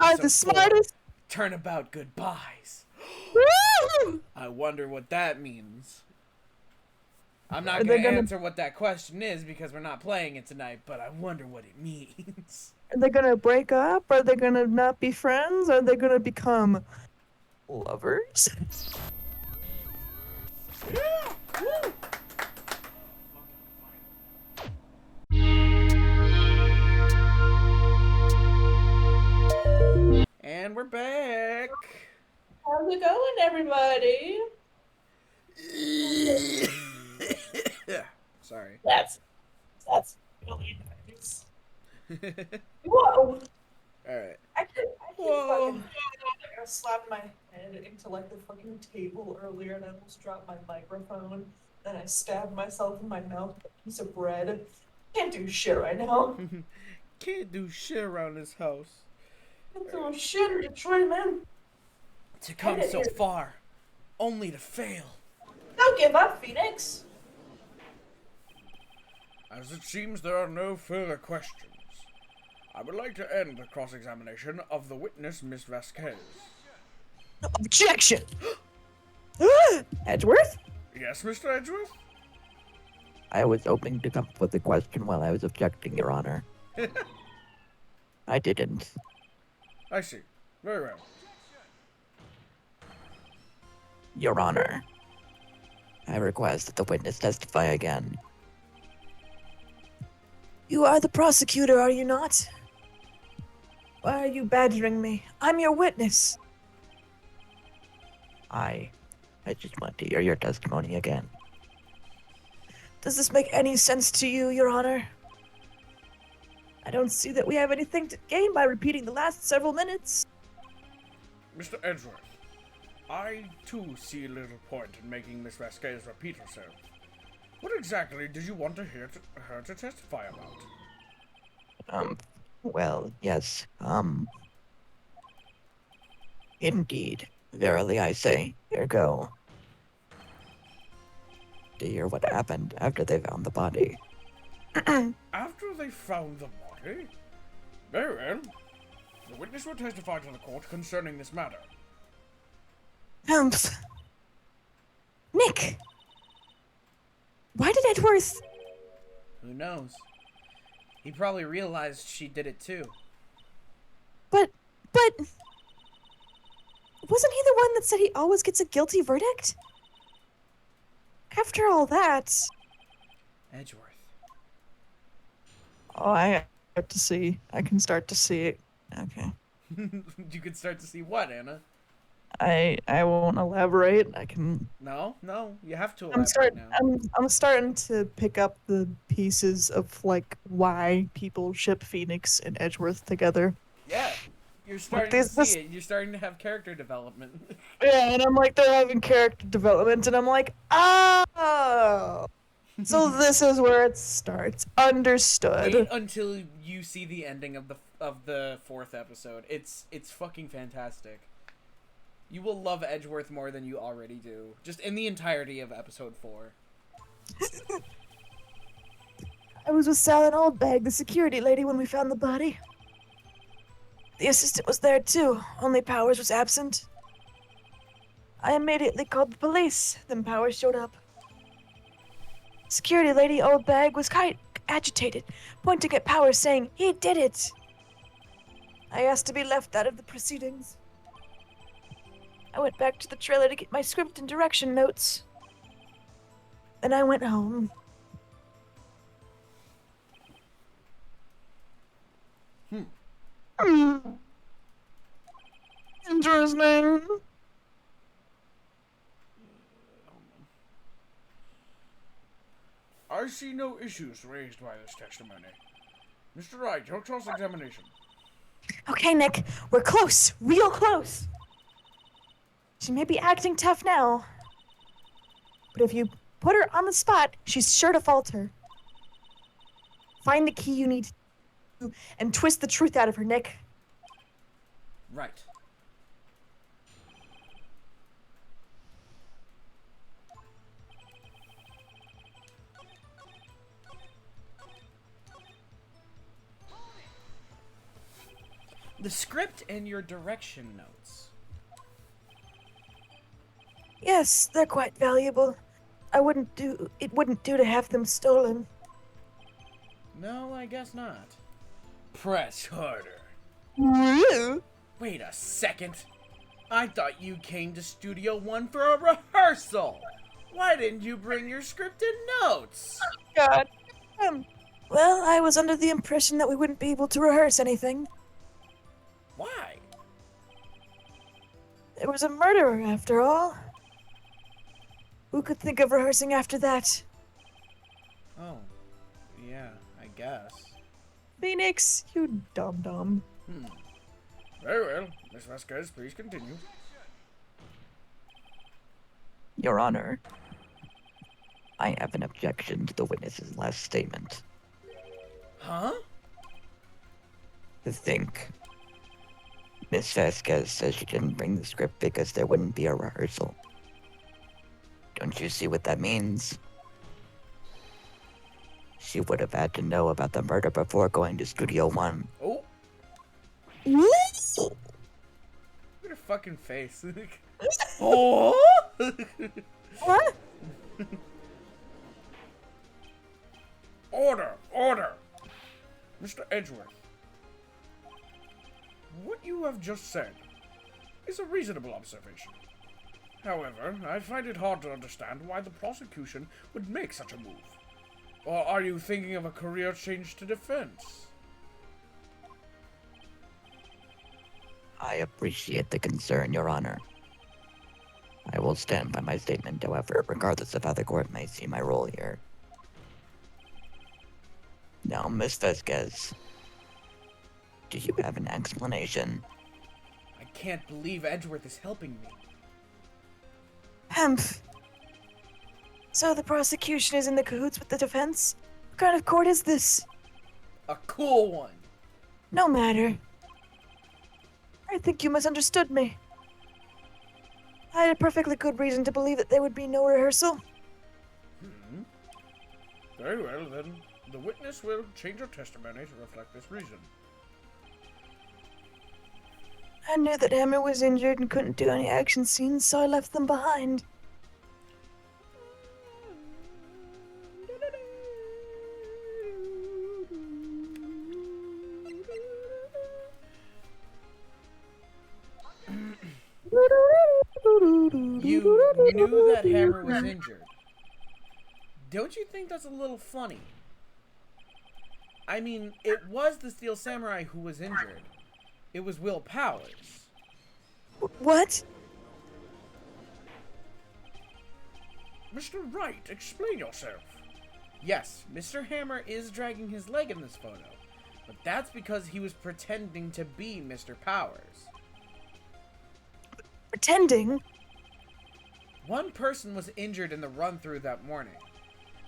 are the Episode 4. smartest. Turnabout goodbyes. Woo! I wonder what that means. I'm Are not they going to gonna answer what that question is because we're not playing it tonight, but I wonder what it means. are they gonna break up? Are they gonna not be friends? Are they gonna become lovers? Yeah! Woo! And we're back. How's it going, everybody? Sorry. That's really nice. Whoa! Alright. I could Whoa. fucking. I slapped my head into like the fucking table earlier, and I almost dropped my microphone. Then I stabbed myself in my mouth with a piece of bread. Can't do shit right now. Can't do shit around this house. Can't do shit in Detroit, man. To come so far, only to fail. Don't give up, Phoenix. As it seems there are no further questions, I would like to end the cross-examination of the witness, Miss Vasquez. Objection! Edgeworth? Yes, Mr. Edgeworth? I was hoping to come up with a question while I was objecting, Your Honor. I didn't. I see. Very well. Your Honor, I request that the witness testify again. You are the prosecutor, are you not? Why are you badgering me? I'm your witness. I just want to hear your testimony again. Does this make any sense to you, Your Honor? I don't see that we have anything to gain by repeating the last several minutes. Mr. Edgeworth, I too see little point in making Miss Vasquez repeat herself. What exactly did you want to hear her to testify about? Well, yes, indeed. Verily I say, here go. To hear what happened after they found the body. After they found the body? Very well. The witness will testify to the court concerning this matter. Nick! Why did Edgeworth... Who knows? He probably realized she did it too. But... Wasn't he the one that said he always gets a guilty verdict? After all that... Edgeworth. Oh, I start to see. I can start to see it. Okay. You can start to see what, Anna? I won't elaborate. I can... No, you have to elaborate now. I'm starting to pick up the pieces of, like, why people ship Phoenix and Edgeworth together. Yeah, you're starting to see it. You're starting to have character development. Yeah, and I'm like, they're having character development, and I'm like, oh! So this is where it starts. Understood. Wait until you see the ending of the 4th episode. It's fucking fantastic. You will love Edgeworth more than you already do. Just in the entirety of episode 4. I was with Sal and Oldbag, the security lady, when we found the body. The assistant was there too, only Powers was absent. I immediately called the police, then Powers showed up. Security lady Oldbag was quite agitated, pointing at Powers saying he did it. I asked to be left out of the proceedings. I went back to the trailer to get my script and direction notes. Then I went home. Interesting. I see no issues raised by this testimony. Mr. Wright, your cross-examination. Okay, Nick, we're close, real close. She may be acting tough now, but if you put her on the spot, she's sure to falter. Find the key you need to and twist the truth out of her, Nick. Right. The script and your direction notes. Yes, they're quite valuable. It wouldn't do to have them stolen. No, I guess not. Press harder. Really? Wait a second. I thought you came to Studio One for a rehearsal. Why didn't you bring your script and notes? God. Well, I was under the impression that we wouldn't be able to rehearse anything. Why? There was a murderer, after all. Who could think of rehearsing after that? Oh, yeah, I guess. Phoenix, you dum-dum. Very well. Miss Vasquez, please continue. Your Honor, I have an objection to the witness's last statement. Huh? To think. Miss Vasquez says she didn't bring the script because there wouldn't be a rehearsal. Don't you see what that means? She would have had to know about the murder before going to Studio One. Oh, What? look at her fucking face. Oh! What? Order! Order! Mr. Edgeworth, what you have just said is a reasonable observation. However, I find it hard to understand why the prosecution would make such a move. Or are you thinking of a career change to defense? I appreciate the concern, Your Honor. I will stand by my statement, however, regardless of how the court may see my role here. Now, Miss Vasquez, do you have an explanation? I can't believe Edgeworth is helping me. So the prosecution is in the cahoots with the defense? What kind of court is this? A cool one. No matter. I think you misunderstood me. I had a perfectly good reason to believe that there would be no rehearsal. Very well, then. The witness will change her testimony to reflect this reason. I knew that Hammer was injured and couldn't do any action scenes, so I left them behind. You knew that Hammer was injured. Don't you think that's a little funny? I mean, it was the Steel Samurai who was injured. It was Will Powers. What? Mr. Wright, explain yourself. Yes, Mr. Hammer is dragging his leg in this photo, but that's because he was pretending to be Mr. Powers. Pretending? One person was injured in the run-through that morning.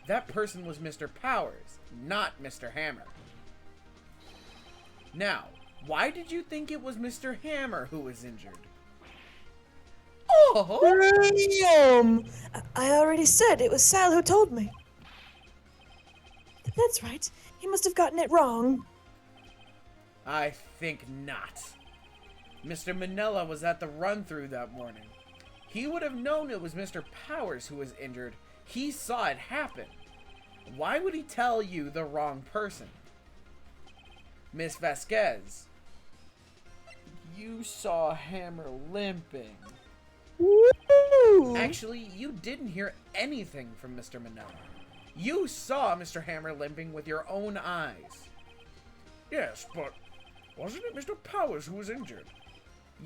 That person was Mr. Powers, not Mr. Hammer. Now, why did you think it was Mr. Hammer who was injured? Oh! I already said it was Sal who told me. That's right. He must have gotten it wrong. I think not. Mr. Manella was at the run-through that morning. He would have known it was Mr. Powers who was injured. He saw it happen. Why would he tell you the wrong person? Miss Vasquez, you saw Hammer limping. Woo! Actually, you didn't hear anything from Mr. Manella. You saw Mr. Hammer limping with your own eyes. Yes, but wasn't it Mr. Powers who was injured?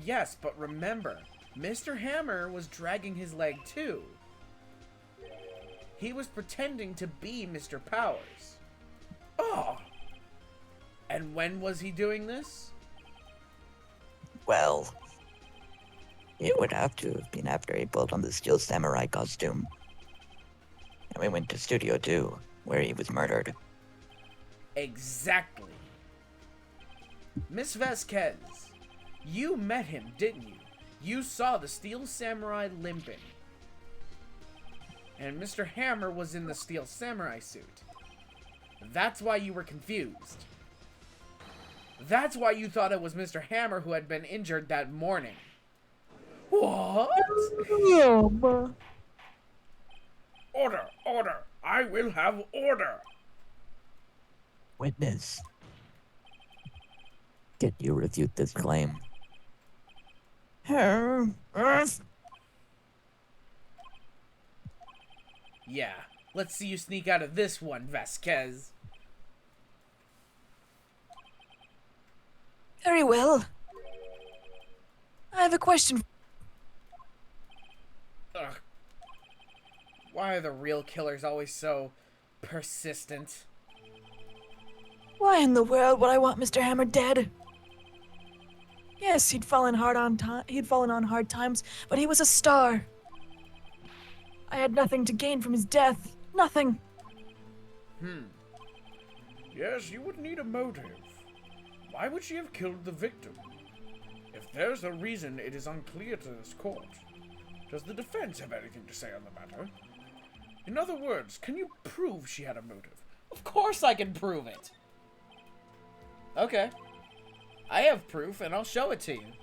Yes, but remember, Mr. Hammer was dragging his leg too. He was pretending to be Mr. Powers. Oh! And when was he doing this? Well, it would have to have been after he pulled on the Steel Samurai costume. And we went to Studio 2, where he was murdered. Exactly. Miss Vasquez, you met him, didn't you? You saw the Steel Samurai limping. And Mr. Hammer was in the Steel Samurai suit. That's why you were confused. That's why you thought it was Mr. Hammer who had been injured that morning. What? Order! Order! I will have order! Witness. Can you refute this claim? Yeah, let's see you sneak out of this one, Vasquez. Very well. I have a question. Ugh. Why are the real killers always so persistent? Why in the world would I want Mr. Hammer dead? Yes, he'd fallen on hard times, but he was a star. I had nothing to gain from his death. Nothing. Yes, you would need a motive. Why would she have killed the victim? If there's a reason, it is unclear to this court. Does the defense have anything to say on the matter? In other words, can you prove she had a motive? Of course I can prove it! Okay. I have proof, and I'll show it to you.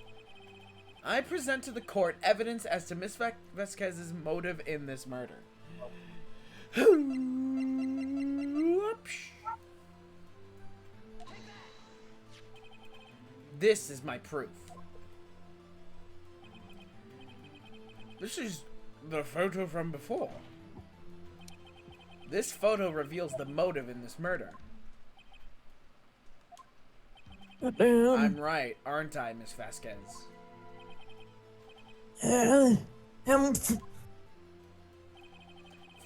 I present to the court evidence as to Miss Vasquez's motive in this murder. This is my proof. This is the photo from before. This photo reveals the motive in this murder. I'm right, aren't I, Miss Vasquez?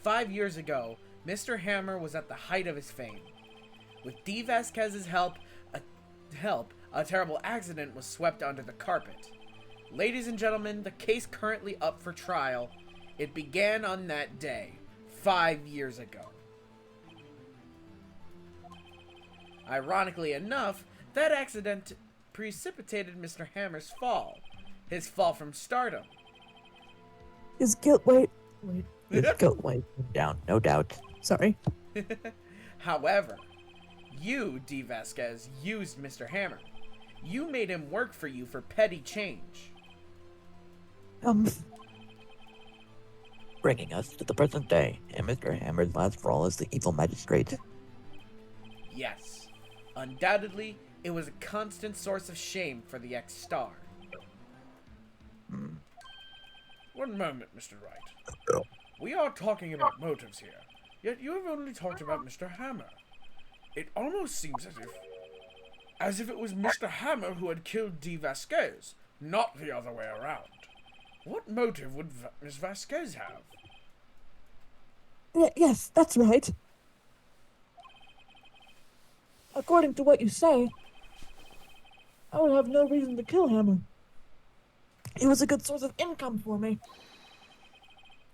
5 years ago, Mr. Hammer was at the height of his fame. With D. Vasquez's help, a terrible accident was swept under the carpet. Ladies and gentlemen, the case currently up for trial. It began on that day, 5 years ago. Ironically enough, that accident precipitated Mr. Hammer's fall. His fall from stardom. His guilt. Wait. His guilt weighs him down, no doubt. Sorry. However, you, D. Vasquez, used Mr. Hammer. You made him work for you for petty change. Bringing us to the present day, and Mr. Hammer's last role as the evil magistrate. Yes. Undoubtedly, it was a constant source of shame for the ex-star. One moment, Mr. Wright. We are talking about motives here, yet you have only talked about Mr. Hammer. It almost seems as if it was Mr. Hammer who had killed D. Vasquez, not the other way around. What motive would Miss Vasquez have? Yes, that's right. According to what you say, I would have no reason to kill Hammer. He was a good source of income for me.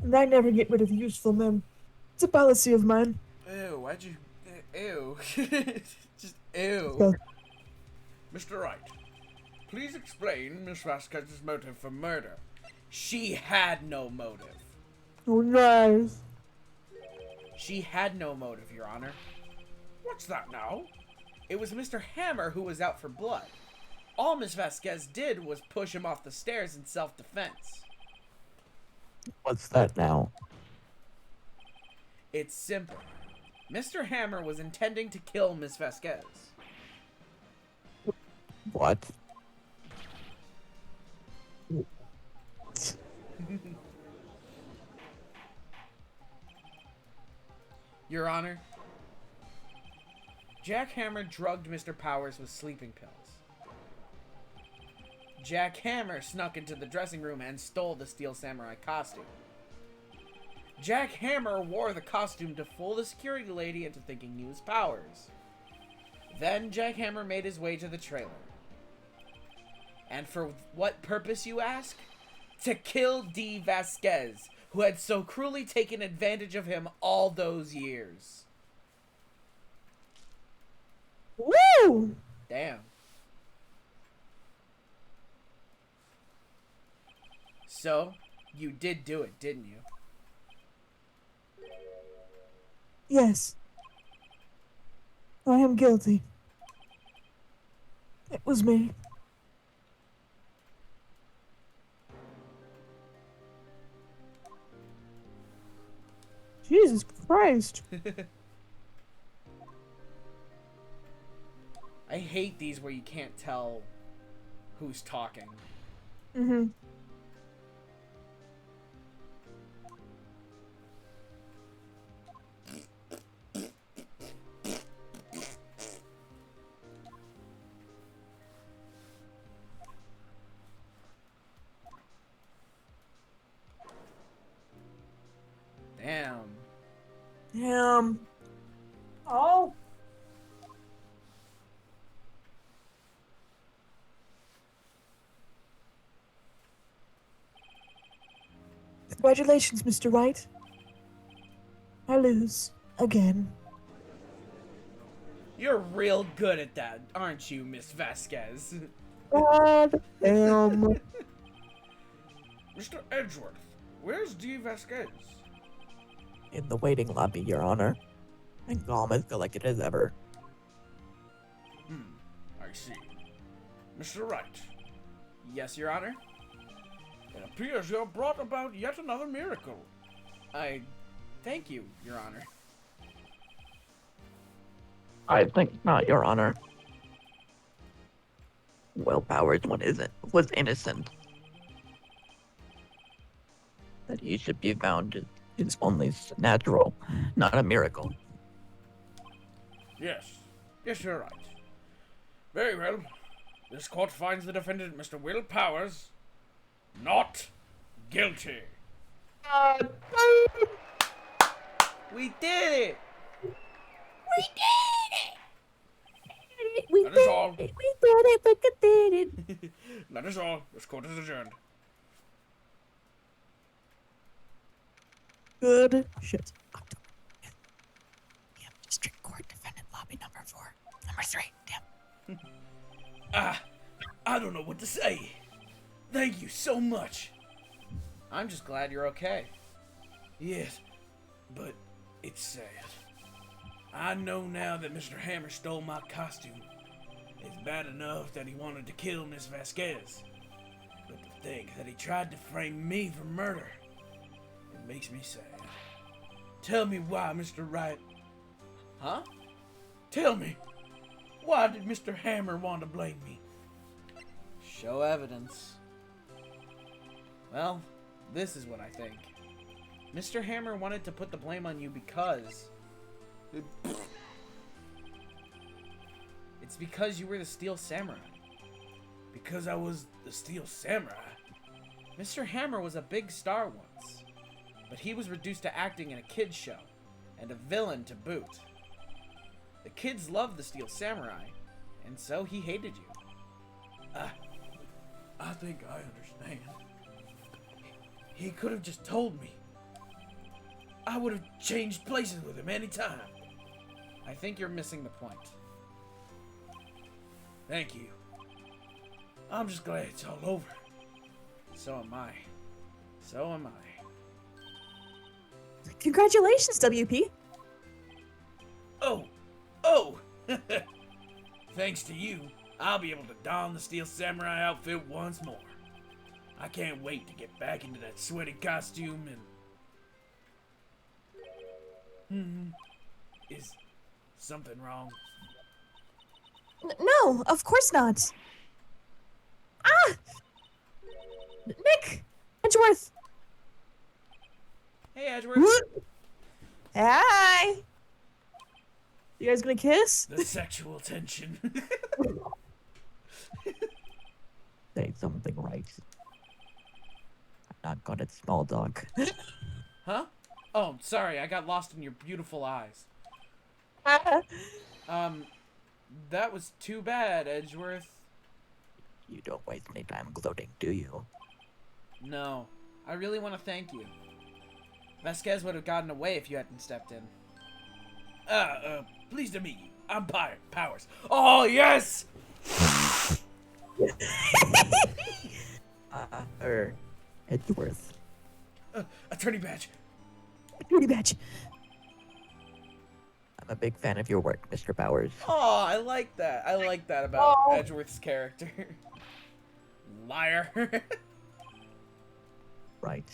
And I never get rid of useful men. It's a policy of mine. Ew, why'd you... Ew. Just ew. So, Mr. Wright, please explain Miss Vasquez's motive for murder. She had no motive. oh, nice. She had no motive, Your Honor. What's that now? It was Mr. Hammer who was out for blood. All Miss Vasquez did was push him off the stairs in self-defense. What's that now? It's simple. Mr. Hammer was intending to kill Miss Vasquez. What? Your Honor, Jack Hammer drugged Mr. Powers with sleeping pills. Jack Hammer snuck into the dressing room and stole the Steel Samurai costume. Jack Hammer wore the costume to fool the security lady into thinking he was Powers. Then Jack Hammer made his way to the trailer. And for what purpose, you ask? To kill D. Vasquez, who had so cruelly taken advantage of him all those years. Woo! Damn. So, you did do it, didn't you? Yes. I am guilty. It was me. Jesus Christ. I hate these where you can't tell who's talking. Mm-hmm. Damn. Damn. Oh. Congratulations, Mr. Wright. I lose. Again. You're real good at that, aren't you, Miss Vasquez? God damn. Mr. Edgeworth, where's D. Vasquez? In the waiting lobby, Your Honor. And calm as collected as ever. I see. Mr. Wright, Yes, Your Honor? it appears you have brought about yet another miracle. Thank you, Your Honor. I think not, Your Honor. Will Powers was innocent. That he should be found is only natural, not a miracle. Yes, you're right. Very well. This court finds the defendant, Mr. Will Powers, not guilty. We did it! That is all. We did it. We did it. That is all. This court is adjourned. Good shit. Damn, district court defendant lobby number 4. Number 3. Damn. I don't know what to say. Thank you so much. I'm just glad you're okay. Yes, but it's sad. I know now that Mr. Hammer stole my costume. It's bad enough that he wanted to kill Miss Vasquez. But to think that he tried to frame me for murder, it makes me sad. Tell me why, Mr. Wright. Huh? Tell me, why did Mr. Hammer want to blame me? Show evidence. Well, this is what I think. Mr. Hammer wanted to put the blame on you because... It's because you were the Steel Samurai. Because I was the Steel Samurai. Mr. Hammer was a big star once, but he was reduced to acting in a kid's show, and a villain to boot. The kids loved the Steel Samurai, and so he hated you. I think I understand. He could have just told me. I would have changed places with him anytime. I think you're missing the point. Thank you. I'm just glad it's all over. So am I. So am I. Congratulations, WP. Oh! Thanks to you, I'll be able to don the Steel Samurai outfit once more. I can't wait to get back into that sweaty costume and... Is something wrong? No, of course not. Ah! Nick! Edgeworth! Hey, Edgeworth. Hi! You guys gonna kiss? The sexual tension. Say something right. I'm not good at small talk. Huh? Oh, sorry, I got lost in your beautiful eyes. That was too bad, Edgeworth. You don't waste any time gloating, do you? No, I really want to thank you. Vasquez would have gotten away if you hadn't stepped in. Pleased to meet you. I'm Powers. Oh, yes! Edgeworth. Attorney badge. Beauty badge. I'm a big fan of your work, Mr. Bowers. Oh, I like that. I like that about Oh. Edgeworth's character. Liar. Right.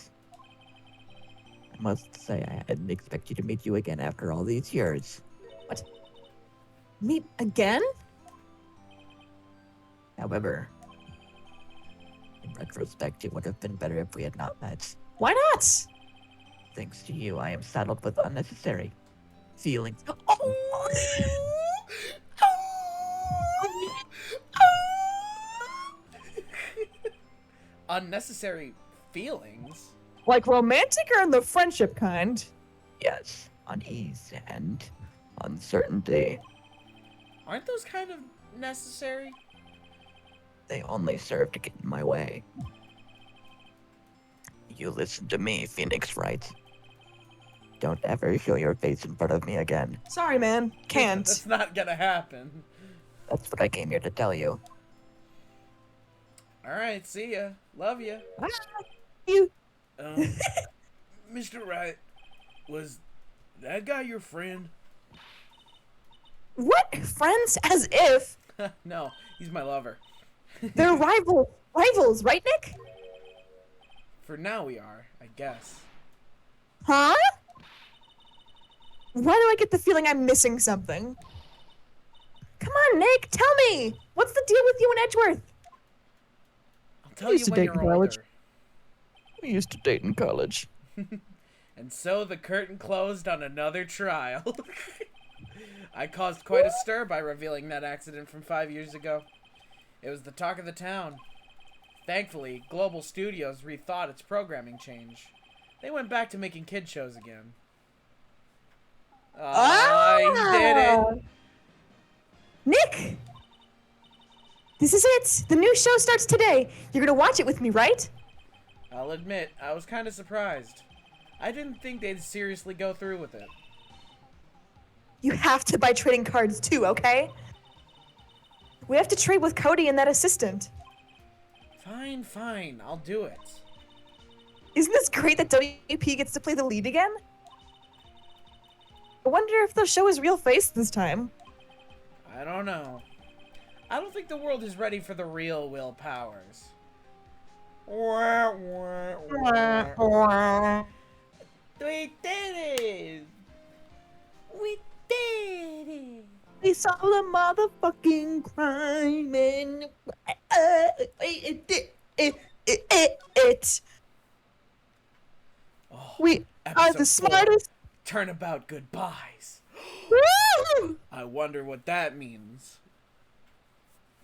I must say, I hadn't expected to meet you again after all these years. Meet again? However, in retrospect, it would have been better if we had not met. Why not? Thanks to you, I am saddled with unnecessary feelings. Unnecessary feelings? Like romantic or in the friendship kind? Yes, unease and uncertainty. Aren't those kind of necessary? They only serve to get in my way. You listen to me, Phoenix Wright. Don't ever show your face in front of me again. Sorry, man. Can't. That's not gonna happen. That's what I came here to tell you. Alright, see ya. Love ya. You. Mr. Wright, was that guy your friend? What? Friends? As if. No, he's my lover. They're rivals, right, Nick? For now we are, I guess. Huh? Why do I get the feeling I'm missing something? Come on, Nick, tell me! What's the deal with you and Edgeworth? I'll tell you used to when date you're in college. older. We used to date in college. And so the curtain closed on another trial. I caused quite a stir by revealing that accident from 5 years ago. It was the talk of the town. Thankfully, Global Studios rethought its programming change. They went back to making kid shows again. I did it! Nick! This is it! The new show starts today! You're gonna watch it with me, right? I'll admit, I was kind of surprised. I didn't think they'd seriously go through with it. You have to buy trading cards too, okay? We have to trade with Cody and that assistant. Fine, fine, I'll do it. Isn't this great that WP gets to play the lead again? I wonder if they'll show his real face this time. I don't know. I don't think the world is ready for the real Will Powers. We did it! We did it! We saw the motherfucking crime and it. Oh, We are episode the 4, smartest. Turnabout goodbyes. Woo! I wonder what that means.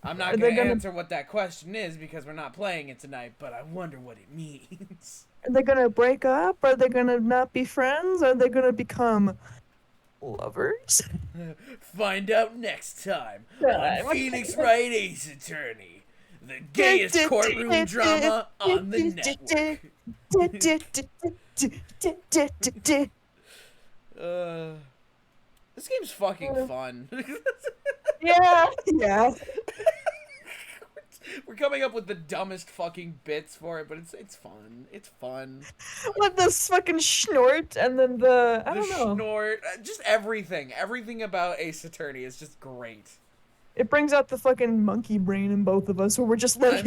I'm Are not they gonna gonna- answer what that question is because we're not playing it tonight, but I wonder what it means. Are they gonna break up? Are they gonna not be friends? Are they gonna become lovers? Find out next time Yeah, on what- Phoenix Wright Ace Attorney, the gayest courtroom drama on the network. This game's fucking fun. Yeah. We're coming up with the dumbest fucking bits for it, but it's fun. It's fun. With this fucking snort and then I The don't know. snort, just everything. Everything about Ace Attorney is just great. It brings out the fucking monkey brain in both of us, where we're just like.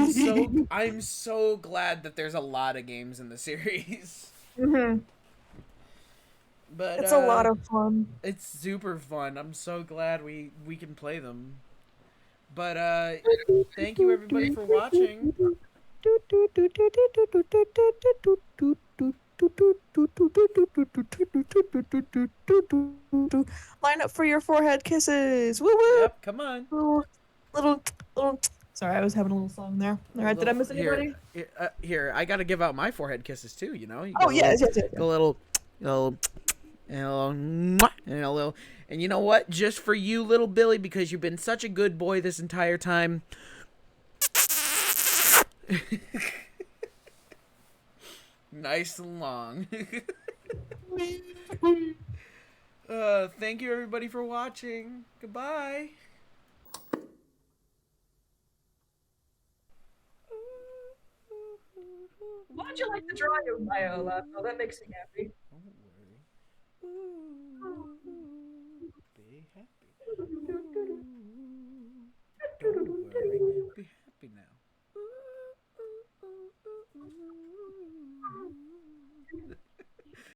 I'm so glad that there's a lot of games in the series. Mhm. But It's a lot of fun. it's super fun. I'm so glad we can play them. But thank you everybody for watching. Line up for your forehead kisses. Woo woo. Yep, come on. Little. Sorry, I was having a little song there. All right, did I miss anybody? Here, I gotta give out my forehead kisses too. You know. You Oh got a yes. little, and you know what? Just for you, little Billy, because you've been such a good boy this entire time. Nice and long. Thank you everybody for watching. Goodbye. Why would you like the drawing of Maya laugh? Oh, that makes me happy. Don't worry.